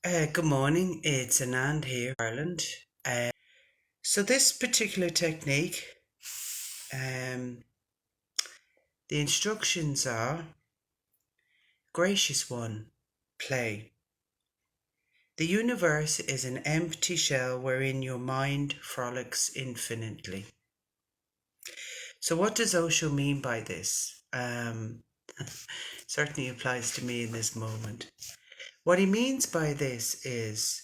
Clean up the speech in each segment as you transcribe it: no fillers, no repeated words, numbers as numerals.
Good morning, it's Anand here, Ireland. So this particular technique, um, the instructions are: gracious one, play. The universe is an empty shell wherein your mind frolics infinitely. So what does Osho mean by this? Certainly applies to me in this moment. What he means by this is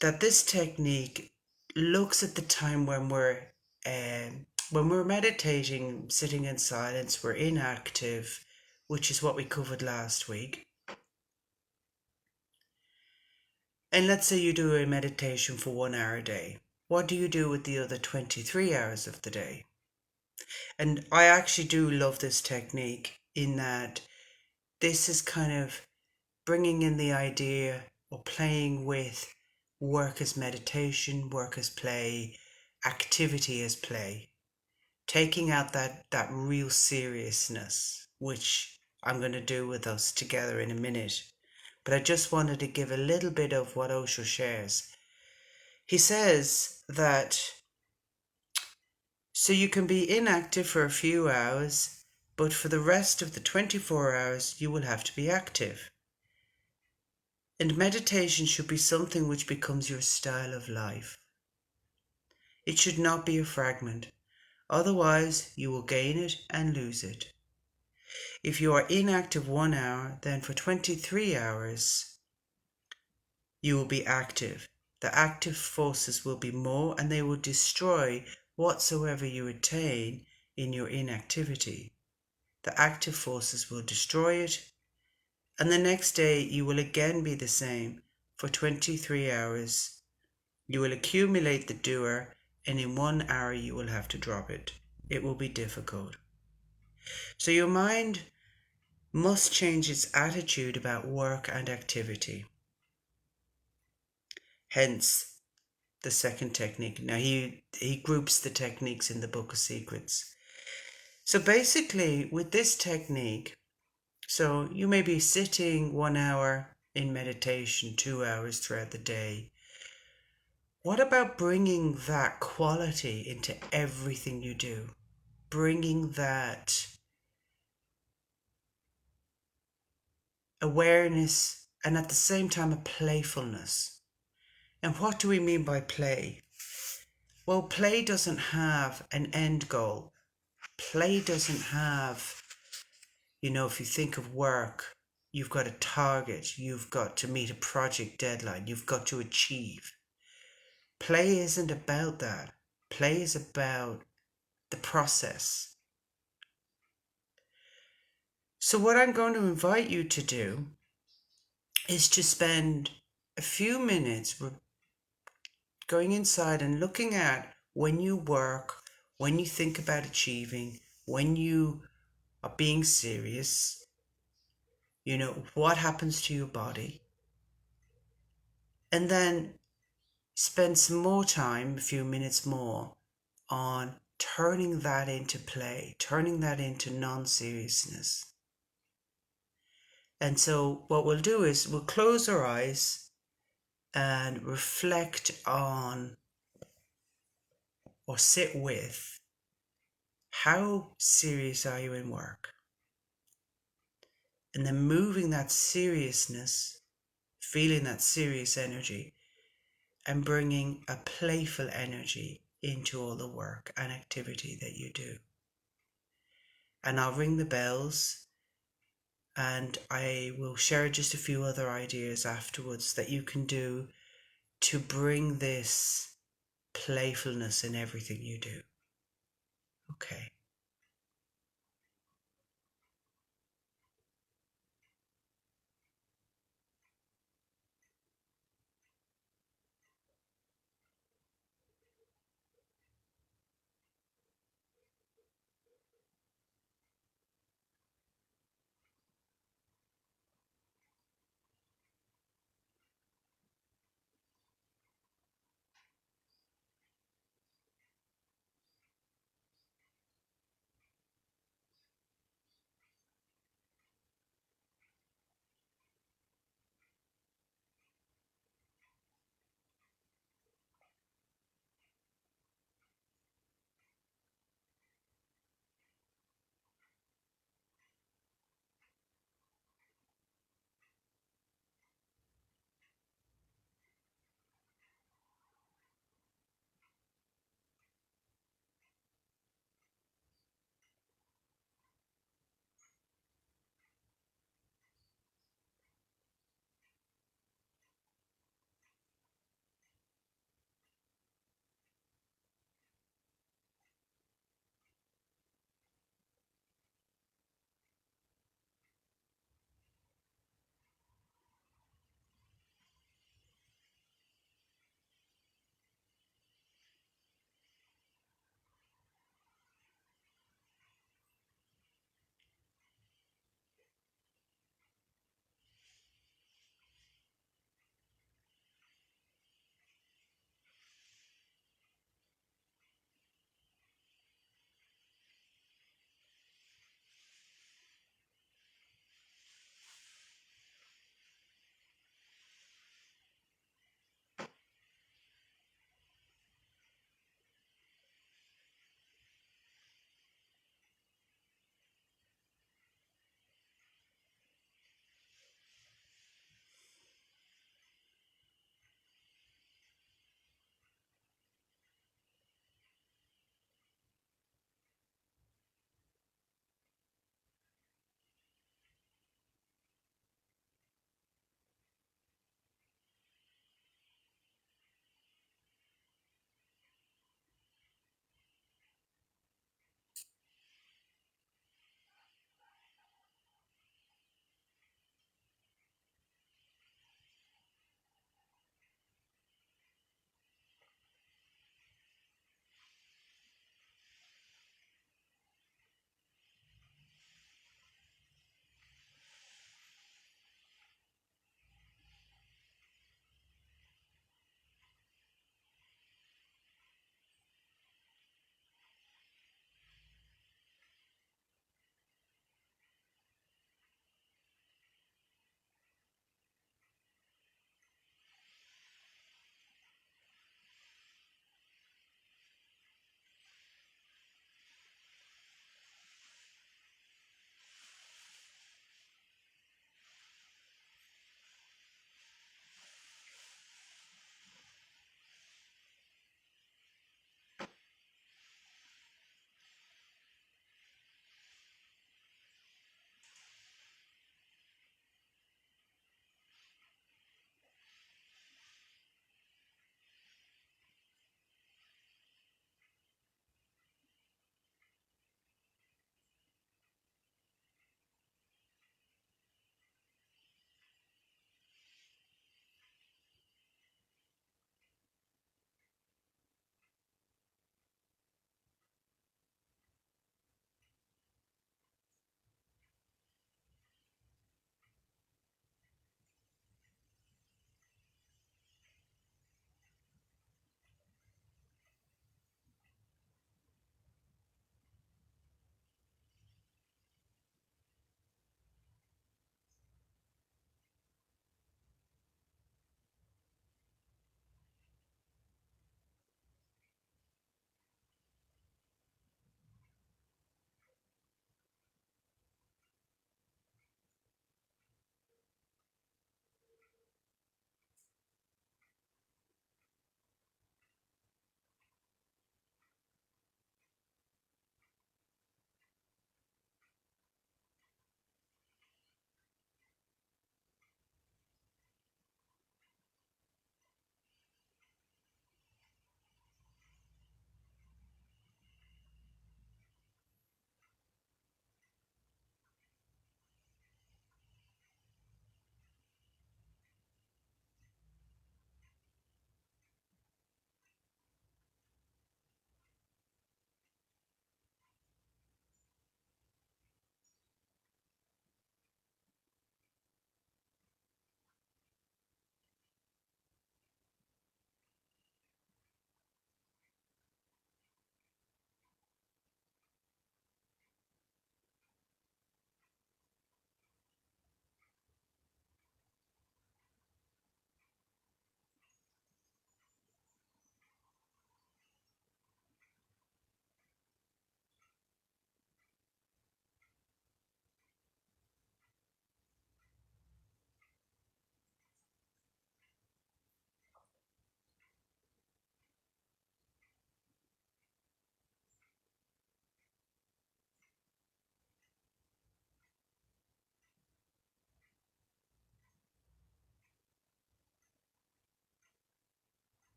that this technique looks at the time when we're meditating, sitting in silence, we're inactive, which is what we covered last week. And let's say you do a meditation for 1 hour a day. What do you do with the other 23 hours of the day? And I actually do love this technique in that this is kind of bringing in the idea or playing with work as meditation, work as play, activity as play, taking out that real seriousness, which I'm going to do with us together in a minute. But I just wanted to give a little bit of what Osho shares. He says that so you can be inactive for a few hours, but for the rest of the 24 hours you will have to be active. And meditation should be something which becomes your style of life. It should not be a fragment, otherwise you will gain it and lose it. If you are inactive 1 hour, then for 23 hours you will be active. The active forces will be more and they will destroy whatsoever you attain in your inactivity. The active forces will destroy it, and the next day you will again be the same. For 23 hours you will accumulate the doer, and in 1 hour you will have to drop it. It will be difficult. So your mind must change its attitude about work and activity. Hence the second technique. Now he groups the techniques in the Book of Secrets. So basically with this technique, so you may be sitting 1 hour in meditation, 2 hours throughout the day. What about bringing that quality into everything you do? Bringing that awareness and at the same time a playfulness. And what do we mean by play? Well, play doesn't have an end goal. Play doesn't have, if you think of work, you've got a target, you've got to meet a project deadline, you've got to achieve. Play isn't about that. Play is about the process. So what I'm going to invite you to do is to spend a few minutes going inside and looking at when you work, when you think about achieving, when you are being serious, what happens to your body. And then spend some more time, a few minutes more, on turning that into play, turning that into non-seriousness. And so what we'll do is we'll close our eyes and reflect on or sit with how serious are you in work? And then moving that seriousness, feeling that serious energy, and bringing a playful energy into all the work and activity that you do. And I'll ring the bells and I will share just a few other ideas afterwards that you can do to bring this playfulness in everything you do. Okay.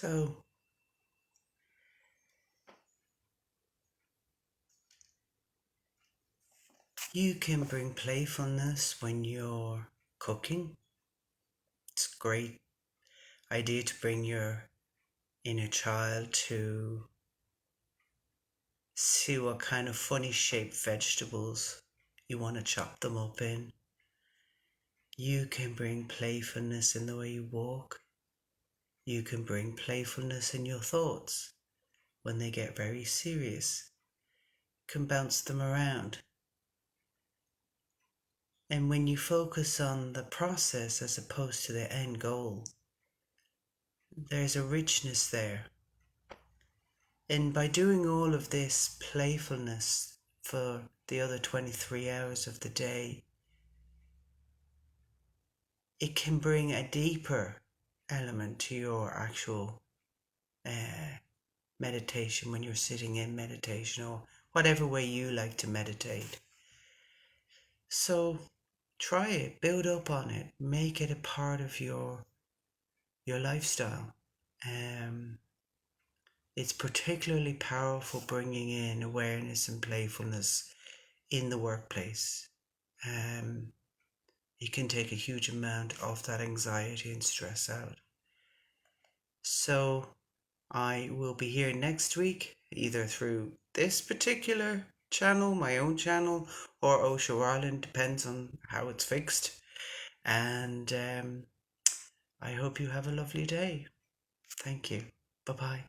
So you can bring playfulness when you're cooking. It's a great idea to bring your inner child to see what kind of funny shaped vegetables you want to chop them up in. You can bring playfulness in the way you walk. You can bring playfulness in your thoughts when they get very serious. You can bounce them around. And when you focus on the process as opposed to the end goal, there's a richness there. And by doing all of this playfulness for the other 23 hours of the day, it can bring a deeper element to your actual meditation when you're sitting in meditation or whatever way you like to meditate. So try it, build up on it, make it a part of your lifestyle. It's particularly powerful bringing in awareness and playfulness in the workplace. It can take a huge amount of that anxiety and stress out. So I will be here next week, either through this particular channel, my own channel, or Osho Ireland, depends on how it's fixed. And I hope you have a lovely day. Thank you. Bye-bye.